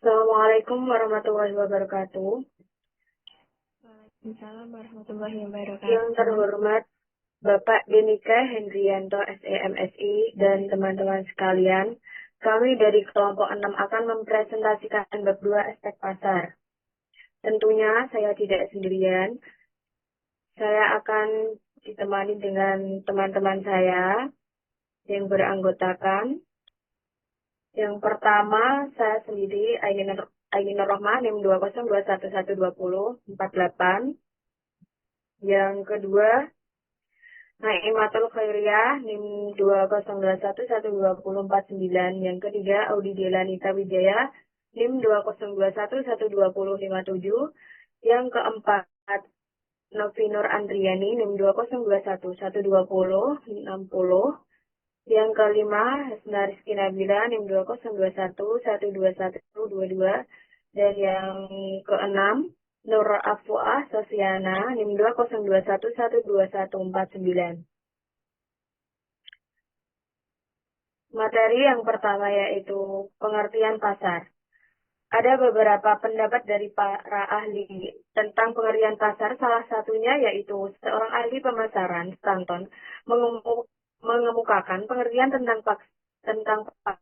Assalamualaikum warahmatullahi wabarakatuh. Waalaikumsalam warahmatullahi Yang wabarakatuh. terhormat Bapak Denika Hendrianto SEMSI dan teman-teman sekalian, kami dari kelompok 6 akan mempresentasikan bab 2 aspek pasar. Tentunya saya tidak sendirian, saya akan ditemani dengan teman-teman saya yang beranggotakan. Yang pertama, saya sendiri Ainur Rohman, NIM 202112048. Yang kedua, Naimatul Khairiyah, NIM 202112049. Yang ketiga, Audi Delanita Wijaya, NIM 202112057. Yang keempat, Novinur Andriani, NIM 202112060. Yang kelima, Hasna Rizky Nabila, NIM 202112122. Dan yang keenam, Nur Afwa Sosiana, NIM 202112149. Materi yang pertama yaitu pengertian pasar. Ada beberapa pendapat dari para ahli tentang pengertian pasar. Salah satunya yaitu seorang ahli pemasaran, Stanton, mengemukakan pengertian tentang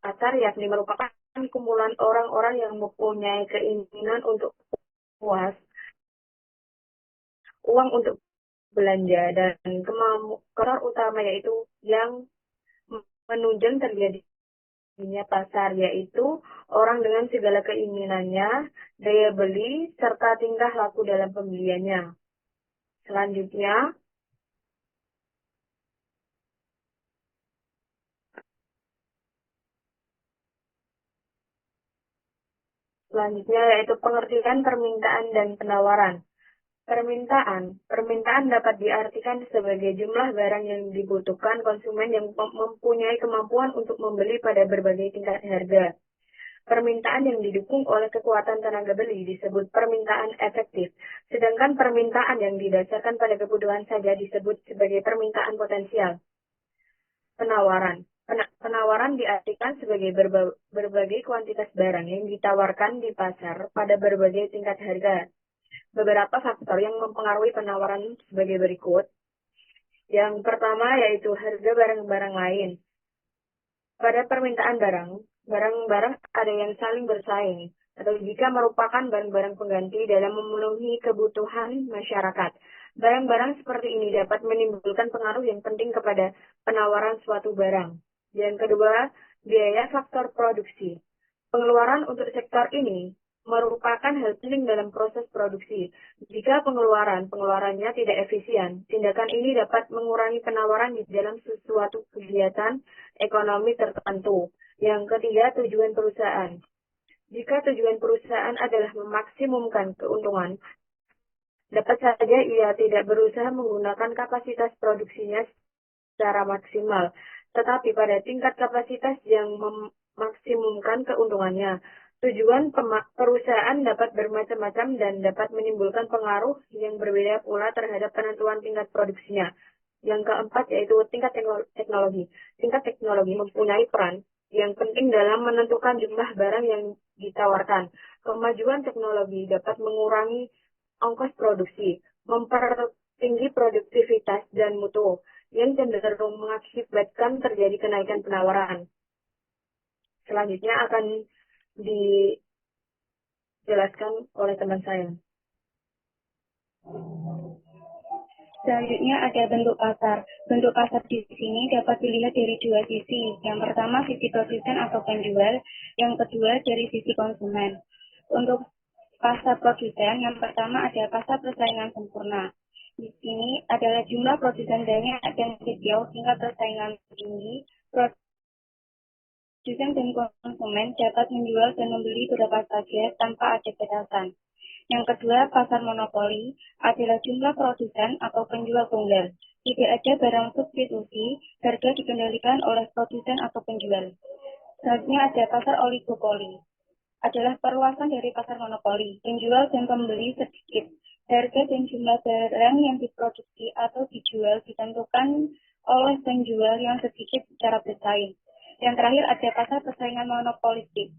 pasar yakni merupakan kumpulan orang-orang yang mempunyai keinginan untuk puas, uang untuk belanja, dan kemampuan utama yaitu yang menunjang terjadinya pasar, yaitu orang dengan segala keinginannya, daya beli, serta tingkah laku dalam pembeliannya. Selanjutnya, selanjutnya yaitu pengertian permintaan dan penawaran. Permintaan dapat diartikan sebagai jumlah barang yang dibutuhkan konsumen yang mempunyai kemampuan untuk membeli pada berbagai tingkat harga. Permintaan yang didukung oleh kekuatan tenaga beli disebut permintaan efektif, sedangkan permintaan yang didasarkan pada kebutuhan saja disebut sebagai permintaan potensial. Penawaran diartikan sebagai berbagai kuantitas barang yang ditawarkan di pasar pada berbagai tingkat harga. Beberapa faktor yang mempengaruhi penawaran sebagai berikut. Yang pertama yaitu harga barang-barang lain. Pada permintaan barang-barang ada yang saling bersaing, atau jika merupakan barang-barang pengganti dalam memenuhi kebutuhan masyarakat. Barang-barang seperti ini dapat menimbulkan pengaruh yang penting kepada penawaran suatu barang. Yang kedua, biaya faktor produksi. Pengeluaran untuk sektor ini merupakan hal penting dalam proses produksi. Jika pengeluarannya tidak efisien, tindakan ini dapat mengurangi penawaran di dalam sesuatu kegiatan ekonomi tertentu. Yang ketiga, tujuan perusahaan. Jika tujuan perusahaan adalah memaksimumkan keuntungan, dapat saja ia tidak berusaha menggunakan kapasitas produksinya secara maksimal, tetapi pada tingkat kapasitas yang memaksimumkan keuntungannya. Tujuan perusahaan dapat bermacam-macam dan dapat menimbulkan pengaruh yang berbeda pula terhadap penentuan tingkat produksinya. Yang keempat yaitu tingkat teknologi. Tingkat teknologi mempunyai peran yang penting dalam menentukan jumlah barang yang ditawarkan. Kemajuan teknologi dapat mengurangi ongkos produksi, mempertinggi produktivitas dan mutu, yang cenderung mengakibatkan terjadi kenaikan penawaran. Selanjutnya akan dijelaskan oleh teman saya. Selanjutnya ada bentuk pasar. Bentuk pasar di sini dapat dilihat dari dua sisi. Yang pertama sisi produsen atau penjual, yang kedua dari sisi konsumen. Untuk pasar produsen, yang pertama ada pasar persaingan sempurna. Di sini adalah jumlah produsen banyak dan sejauh tingkat persaingan tinggi, produsen dan konsumen dapat menjual dan membeli berapa saja tanpa ada batasan. Yang kedua, pasar monopoli adalah jumlah produsen atau penjual tunggal. Tidak ada barang substitusi, harga dikendalikan oleh produsen atau penjual. Selanjutnya ada pasar oligopoli. Adalah perluasan dari pasar monopoli. Penjual dan pembeli sedikit. Harga dan jumlah barang yang diproduksi atau dijual ditentukan oleh penjual yang sedikit secara bersaing. Yang terakhir ada pasar persaingan monopolistik.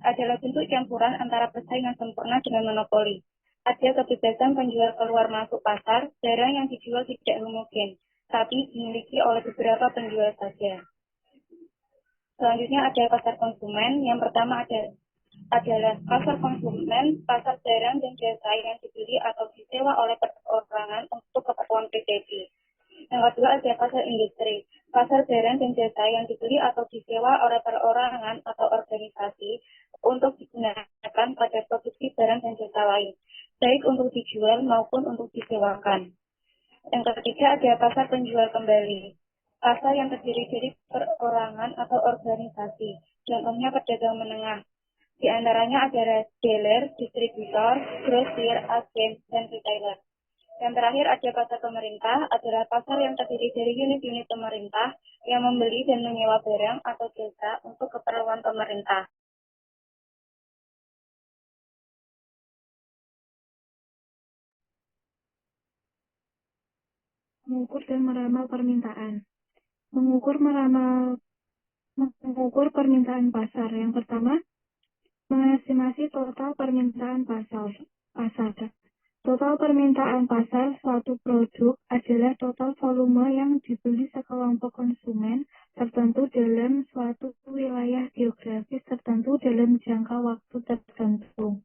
adalah bentuk campuran antara persaingan sempurna dengan monopoli. Ada kebebasan penjual keluar masuk pasar, barang yang dijual tidak homogen, tapi dimiliki oleh beberapa penjual saja. Selanjutnya ada pasar konsumen. Yang pertama adalah pasar konsumen, pasar barang dan jasa yang dibeli atau disewa oleh perorangan untuk keperluan pribadi. Yang kedua ada pasar industri, pasar barang dan jasa yang dibeli atau disewa oleh perorangan atau organisasi untuk digunakan pada produksi barang dan jasa lain, baik untuk dijual maupun untuk disewakan. Yang ketiga ada pasar penjual kembali, pasar yang terdiri dari perorangan atau organisasi, contohnya pedagang menengah. Di antaranya ada dealer, distributor, grosir, agen, dan retailer. Yang terakhir ada pasar pemerintah, adalah pasar yang terdiri dari unit-unit pemerintah yang membeli dan menyewa barang atau jasa untuk keperluan pemerintah. Mengukur dan meramal permintaan. Mengukur permintaan pasar. Yang pertama, mengestimasi total permintaan pasar. Total permintaan pasar suatu produk adalah total volume yang dibeli sekelompok konsumen tertentu dalam suatu wilayah geografis tertentu dalam jangka waktu tertentu.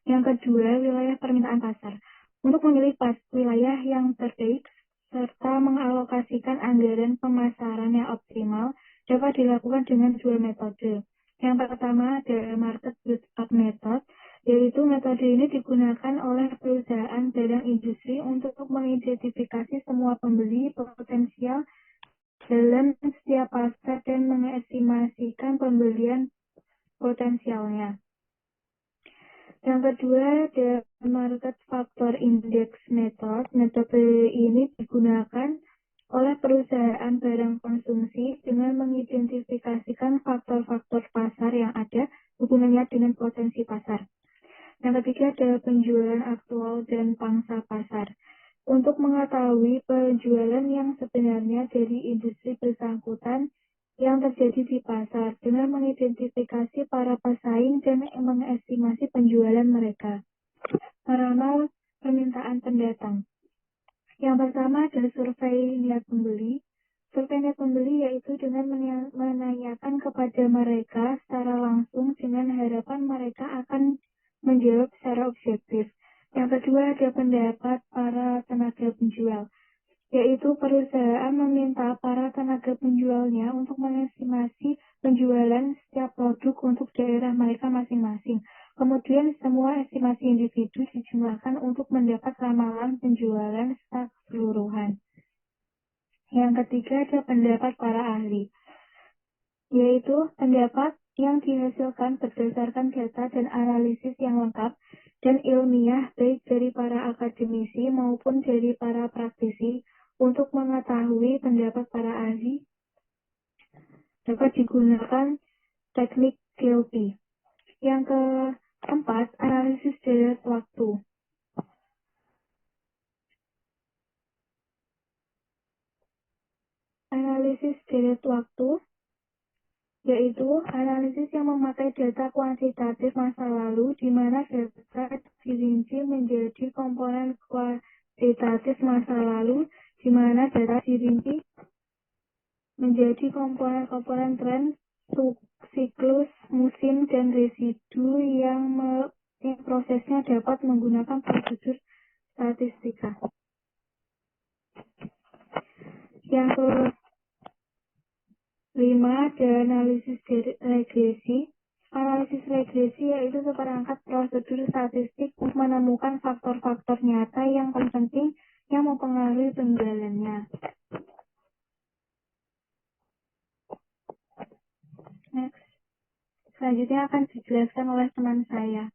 Yang kedua, wilayah permintaan pasar. Untuk memilih wilayah yang terbaik serta mengalokasikan anggaran pemasaran yang optimal dapat dilakukan dengan dua metode. Yang pertama adalah market build-up method, yaitu metode ini digunakan oleh perusahaan barang industri untuk mengidentifikasi semua pembeli potensial dalam setiap pasar dan mengestimasikan pembelian potensialnya. Yang kedua ada market factor index method. Metode ini digunakan oleh perusahaan barang konsumsi dengan mengidentifikasikan faktor-faktor pasar yang ada hubungannya dengan potensi pasar. Yang ketiga adalah penjualan aktual dan pangsa pasar. Untuk mengetahui penjualan yang sebenarnya dari industri bersangkutan yang terjadi di pasar dengan mengidentifikasi para pesaing dan mengestimasi penjualan mereka. Meramal permintaan pendatang. Yang pertama adalah survei niat pembeli. Survei niat pembeli yaitu dengan menanyakan kepada mereka secara langsung dengan harapan mereka akan menjawab secara objektif. Yang kedua ada pendapat para tenaga penjual, yaitu perusahaan meminta para tenaga penjualnya untuk mengestimasi penjualan setiap produk untuk daerah mereka masing-masing. Kemudian semua estimasi individu dijumlahkan untuk mendapat ramalan penjualan secara keseluruhan. Yang ketiga ada pendapat para ahli, yaitu pendapat yang dihasilkan berdasarkan data dan analisis yang lengkap dan ilmiah baik dari para akademisi maupun dari para praktisi. Untuk mengetahui pendapat para ahli dapat digunakan teknik GLP. Yang keempat, analisis deret waktu. Analisis deret waktu yaitu analisis yang memakai data kuantitatif masa lalu di mana data dirinci menjadi komponen kualitatif masa lalu di mana data dirinci menjadi komponen-komponen tren, siklus, musim, dan residu yang prosesnya dapat menggunakan prosedur statistika. Yang kelima ada analisis regresi. Analisis regresi yaitu seperangkat prosedur statistik untuk menemukan faktor-faktor nyata yang penting yang mempengaruhi penjualannya. Next. Selanjutnya akan dijelaskan oleh teman saya.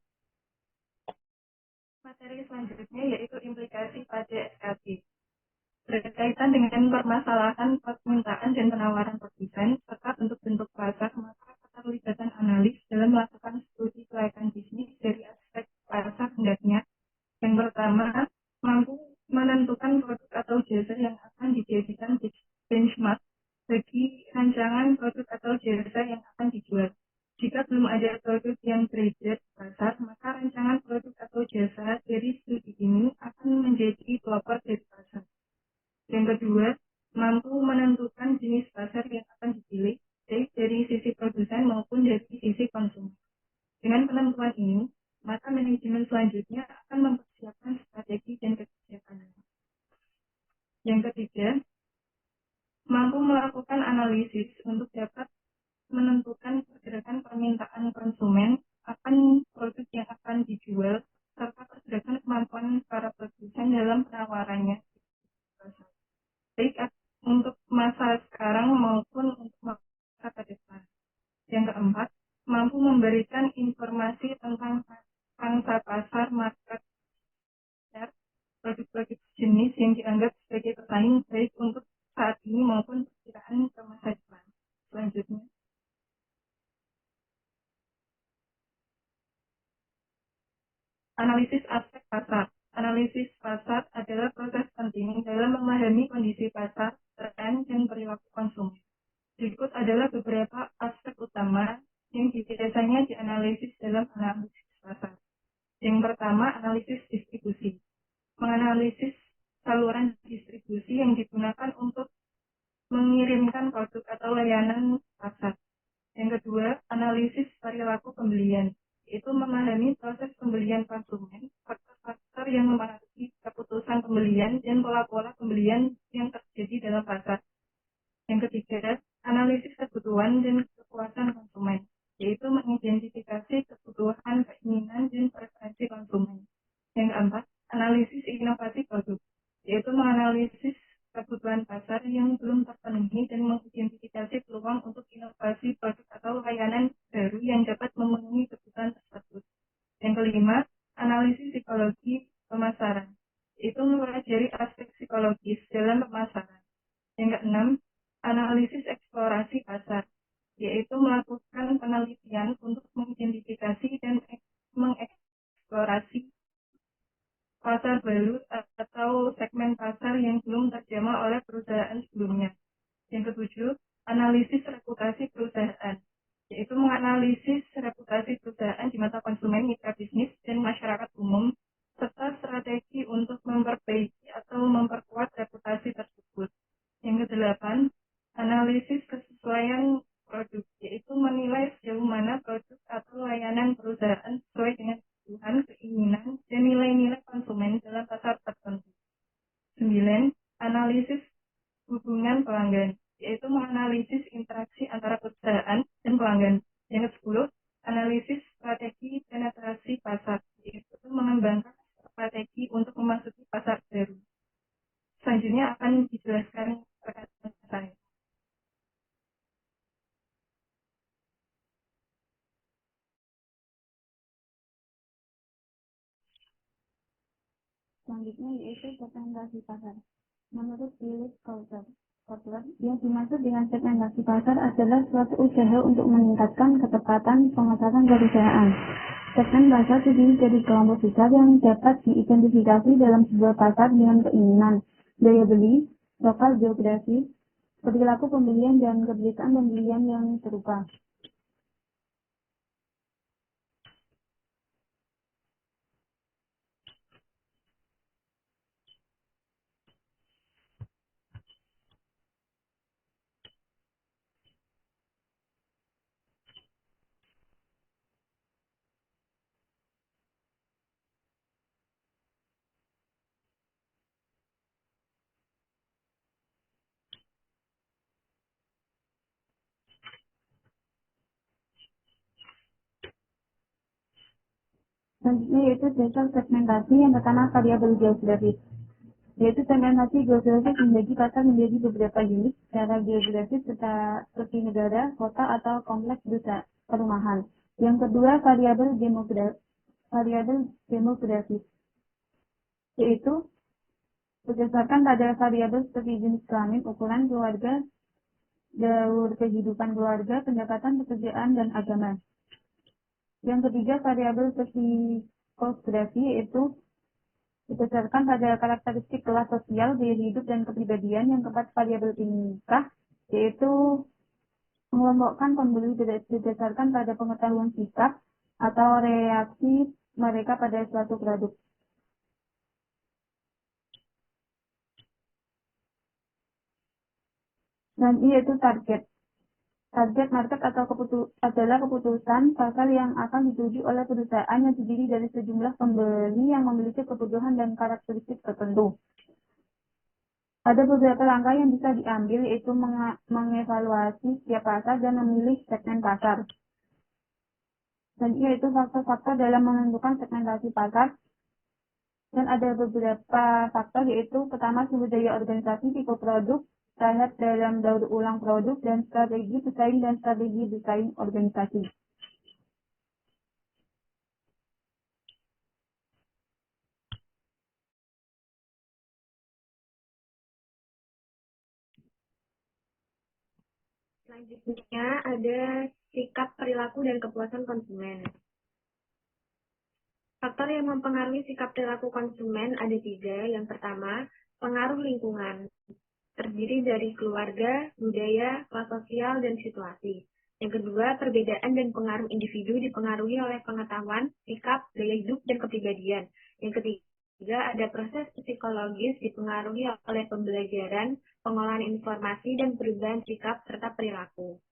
Materi selanjutnya yaitu implikasi pada SKP. Berkaitan dengan permasalahan permintaan dan penawaran produsen serta bentuk-bentuk pasar, maka keterlibatan analis dalam melakukan studi kelayakan bisnis dari aspek pasar hendaknya. Yang pertama, mampu menentukan produk atau jasa yang akan dijadikan benchmark bagi rancangan produk atau jasa yang akan dijual. Jika belum ada produk derajat pasar, maka rancangan produk atau jasa dari studi ini akan menjadi pelopor dari pasar. Yang kedua, mampu menentukan jenis pasar yang akan dipilih, baik dari sisi produsen maupun dari sisi konsumen. Dengan penentuan ini, maka manajemen selanjutnya akan mempersiapkan strategi dan kebijakannya. Yang ketiga, mampu melakukan analisis untuk dapat menentukan pergerakan permintaan konsumen akan produk yang akan dijual, serta pergerakan kemampuan para produsen dalam penawarannya, baik untuk masa sekarang maupun untuk masa ke depan. Yang keempat, mampu memberikan informasi tentang pangsa pasar, market share, produk-produk jenis yang dianggap sebagai pesaing baik untuk saat ini maupun perkiraan ke masa depan. Selanjutnya, analisis aspek pasar. Analisis pasar adalah proses penting dalam memahami kondisi pasar, tren, dan perilaku konsumen. Berikut adalah beberapa aspek utama yang biasanya dianalisis dalam analisis pasar. Yang pertama, analisis distribusi. Menganalisis saluran distribusi yang digunakan untuk mengirimkan produk atau layanan pasar. Yang kedua, analisis perilaku pembelian, yaitu memahami proses pembelian konsumen, faktor-faktor yang mempengaruhi keputusan pembelian dan pola-pola pembelian yang terjadi dalam pasar. Yang ketiga, analisis kebutuhan dan kepuasan konsumen, yaitu mengidentifikasi kebutuhan, keinginan, dan preferensi konsumen. Yang keempat, analisis inovasi produk, yaitu menganalisis kebutuhan pasar yang belum terpenuhi dan mengidentifikasi peluang untuk inovasi produk atau layanan baru yang dapat memenuhi kebutuhan tersebut. Yang kelima, analisis psikologi pemasaran, yaitu mempelajari aspek psikologis dalam pemasaran. Yang keenam, analisis eksplorasi pasar, yaitu melakukan penelitian untuk mengidentifikasi dan mengeksplorasi pasar baru atau segmen pasar yang belum terjamah oleh perusahaan sebelumnya. Yang ketujuh, analisis reputasi perusahaan, yaitu menganalisis reputasi perusahaan di mata konsumen, mitra bisnis, dan masyarakat umum, serta strategi untuk memperbaiki atau memperkuat reputasi tersebut. Yang kedelapan, analisis kesesuaian produk, yaitu menilai sejauh mana produk atau layanan perusahaan sesuai dengan kebutuhan, keinginan, dan nilai-nilai konsumen dalam pasar tertentu. 9. Analisis hubungan pelanggan, yaitu menganalisis interaksi antara perusahaan dan pelanggan. Yang ke-10, analisis strategi penetrasi pasar, yaitu mengembangkan strategi untuk memasuki pasar baru. Selanjutnya akan dijelaskan rekan saya. Selanjutnya yaitu segmentasi pasar. Menurut Philip Kotler, yang dimaksud dengan segmentasi pasar adalah suatu usaha untuk meningkatkan ketepatan pemasaran perusahaan. Segmen pasar terdiri dari kelompok besar yang dapat diidentifikasi dalam sebuah pasar dengan keinginan, daya beli, lokal geografi, perilaku pembelian, dan kebiasaan pembelian yang serupa. Selanjutnya yaitu dasar segmentasi. Yang pertama, variabel geografis, yaitu segmentasi geografis membagi pasar menjadi beberapa unit secara geografis seperti negara, kota, atau kompleks desa perumahan. Yang kedua, variabel demografis, yaitu berdasarkan pada variabel seperti jenis kelamin, ukuran keluarga, jalur kehidupan keluarga, pendapatan, pekerjaan, dan agama. Yang ketiga, variabel psikografi, yaitu berdasarkan pada karakteristik kelas sosial, gaya hidup, dan kepribadian. Yang keempat, variabel tingkah, yaitu mengelompokkan pembeli berdasarkan pada pengetahuan sikap, atau reaksi mereka pada suatu produk. Dan yaitu target. Target market adalah keputusan pasar yang akan dituju oleh perusahaan yang terdiri dari sejumlah pembeli yang memiliki kebutuhan dan karakteristik tertentu. Ada beberapa langkah yang bisa diambil, yaitu mengevaluasi setiap pasar dan memilih segmen pasar. Dan yaitu faktor-faktor dalam menentukan segmentasi pasar. Dan ada beberapa faktor, yaitu pertama sumber daya organisasi, tipe produk, tahap dalam daur ulang produk, dan strategi bersaing dan strategi bersaing organisasi. Selanjutnya ada sikap, perilaku, dan kepuasan konsumen. Faktor yang mempengaruhi sikap perilaku konsumen ada 3. Yang pertama, pengaruh lingkungan. Terdiri dari keluarga, budaya, kelas sosial, dan situasi. Yang kedua, perbedaan dan pengaruh individu dipengaruhi oleh pengetahuan, sikap, gaya hidup, dan kepribadian. Yang ketiga, ada proses psikologis dipengaruhi oleh pembelajaran, pengolahan informasi, dan perubahan sikap serta perilaku.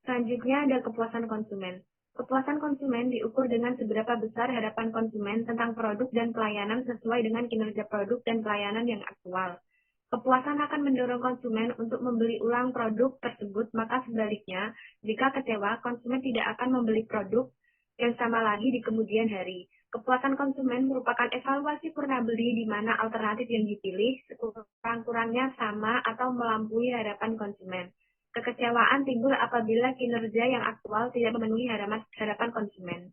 Selanjutnya ada kepuasan konsumen. Kepuasan konsumen diukur dengan seberapa besar harapan konsumen tentang produk dan pelayanan sesuai dengan kinerja produk dan pelayanan yang aktual. Kepuasan akan mendorong konsumen untuk membeli ulang produk tersebut, maka sebaliknya, jika kecewa, konsumen tidak akan membeli produk yang sama lagi di kemudian hari. Kepuasan konsumen merupakan evaluasi purna beli di mana alternatif yang dipilih sekurang-kurangnya sama atau melampaui harapan konsumen. Kekecewaan timbul apabila kinerja yang aktual tidak memenuhi harapan konsumen.